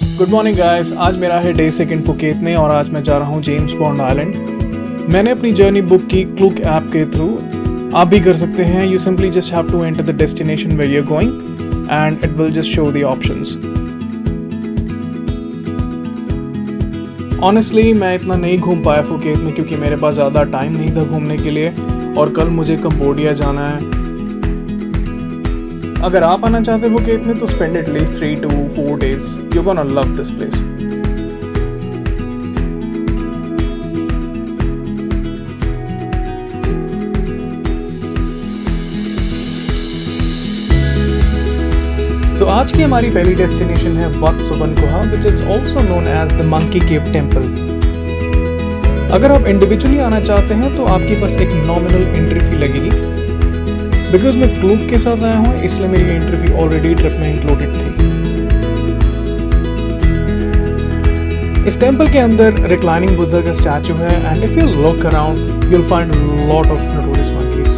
Good morning guys. आज मेरा है डे सेकंड फुकेत में और आज मैं जा रहा हूँ जेम्स बॉन्ड आइलैंड। मैंने अपनी जर्नी बुक की क्लूक ऐप के थ्रू। आप भी कर सकते हैं। You simply just have to enter the destination where you are going and it will just show the options. Honestly मैं इतना नहीं घूम पाया फुकेत में क्योंकि मेरे पास ज़्यादा टाइम नहीं था घूमने के लिए और कल मुझे कंबोडिया जाना है। अगर आप आना चाहते हो फुकेत में तो spend at least 3 to 4 days. You're gonna love this place. तो आज की हमारी पहली डेस्टिनेशन है Wat Suwankuha, which is also known as the monkey cave temple. अगर आप इंडिविजुअली आना चाहते हैं तो आपके पास एक नॉमिनल एंट्री फी लगेगी। बिकॉज मैं क्लूक के साथ आया हूँ इसलिए मेरी एंट्री फी ऑलरेडी ट्रिप में इंक्लूडेड थी। इस टेम्पल के अंदर रिक्लाइनिंग बुद्धा का स्टैचू है and if you look around you will find lot of notorious monkeys.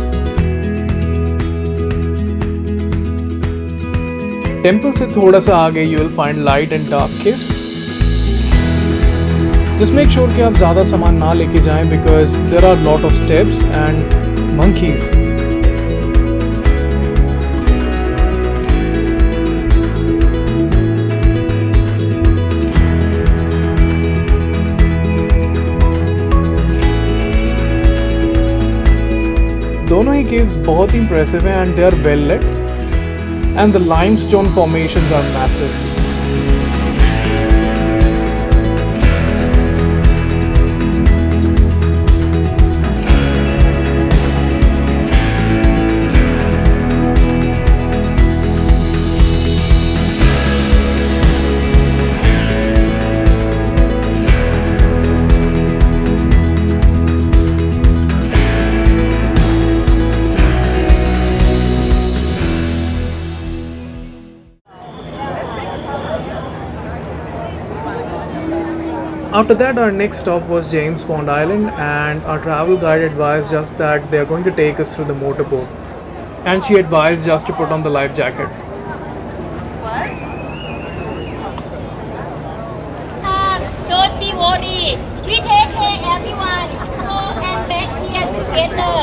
Temple से थोड़ा सा आगे you will find light and dark caves. Just make sure कि आप ज्यादा सामान ना लेके जाएं because there are lot of steps and monkeys. दोनों ही केव्स बहुत ही इंप्रेसिव हैं and they are well lit and the limestone formations are massive. After that, our next stop was James Bond Island, and our travel guide advised us that they are going to take us through the motorboat, and she advised us to put on the life jackets. Don't be worried. We take care everyone. Go and back here together.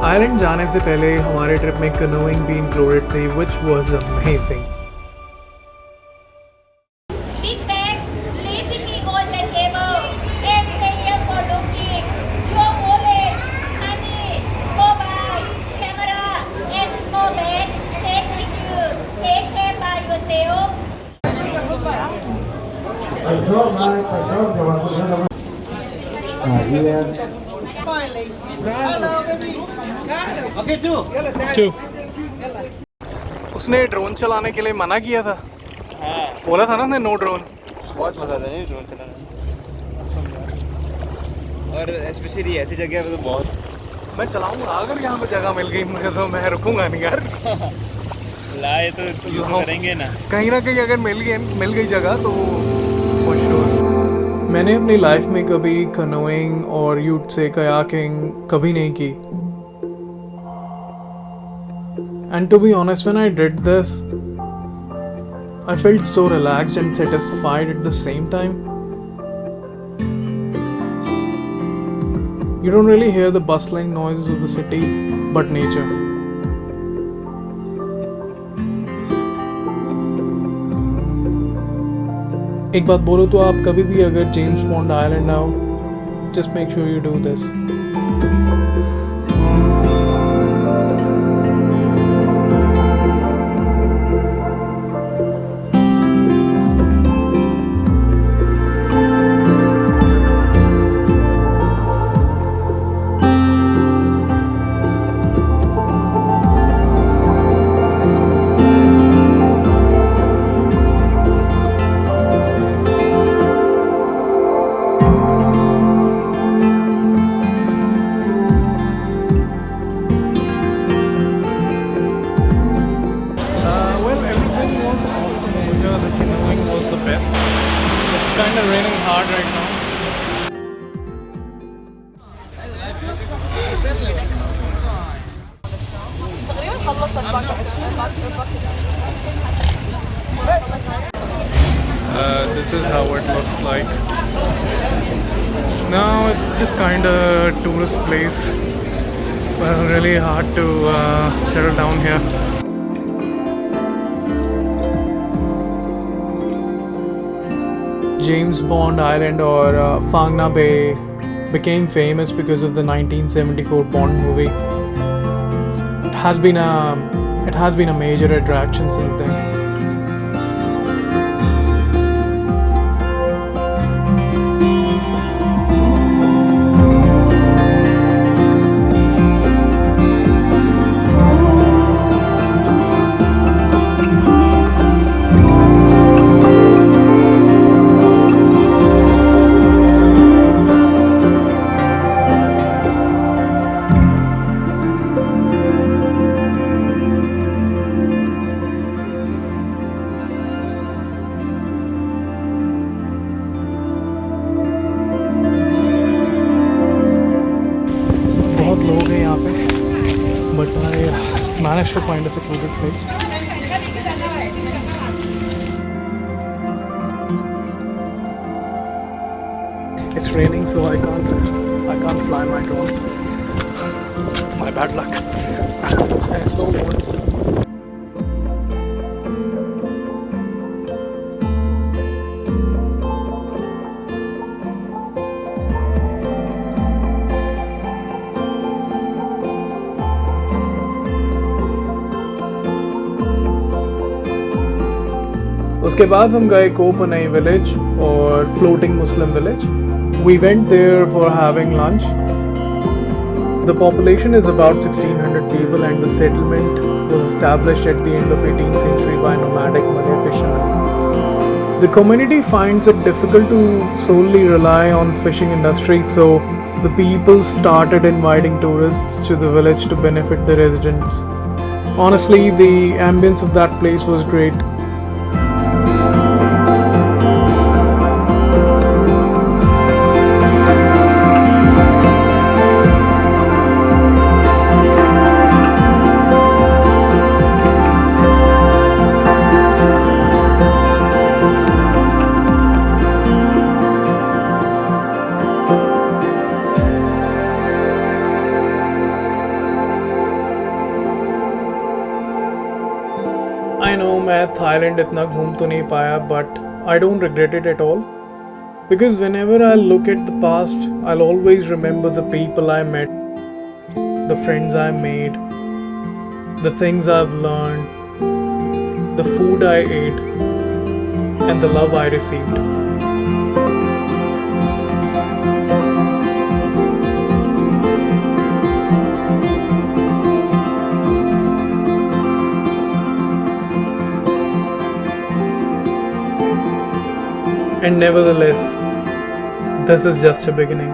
Island जाने से पहले हमारे trip में canoeing भी included थी which was amazing. Big bag, leave with me on the table. And stay here for looking. Your wallet, money, mobile, camera, and small bag. Take with you. Take care by yourself. उसने drone चलाने के लिए मना किया था। हाँ, बोला था ना उसने नो ड्रोन। बहुत मजा आता है नहीं ड्रोन चलाना, और स्पेशली ऐसी जगह पे तो बहुत। मैं चलाऊंगा अगर यहाँ पे जगह मिल गई मुझे तो मैं रुकूंगा नहीं यार। लाए तो यूज करेंगे ना कहीं अगर मिल गई जगह तो for sure। मैंने अपनी लाइफ में कभी कनोइंग और यूट से कयाकिंग कभी नहीं की। And to be honest, when I did this, I felt so relaxed and satisfied at the same time. You don't really hear the bustling noises of the city, but nature. एक बात बोलो तो आप कभी भी अगर जेम्स बॉन्ड आइलैंड आओ, just make sure you do this. Well, everything was awesome over here. The canoeing was the best. It's kind of raining hard right now. This is how it looks like. Now it's just kind of tourist place. Well, really hard to settle down here. James Bond Island or Phang Nga Bay became famous because of the 1974 Bond movie. It has been a major attraction since then. बहुत लोग हैं यहाँ पे, but I managed to find a secluded place. It's raining, so I can't fly my drone. My bad luck. I'm so bored. उसके बाद हम गए कोपनई village और floating Muslim village. We went there for having lunch. The population is about 1600 people and the settlement was established at the end of 18th century by nomadic Malay fishermen. The community finds it difficult to solely rely on fishing industry, so the people started inviting tourists to the village to benefit the residents. Honestly, the ambience of that place was great. I know मैं Thailand इतना घूम तो नहीं पाया, but I don't regret it at all. Because whenever I look at the past, I'll always remember the people I met, the friends I made, the things I've learned, the food I ate, and the love I received. And nevertheless, this is just a beginning.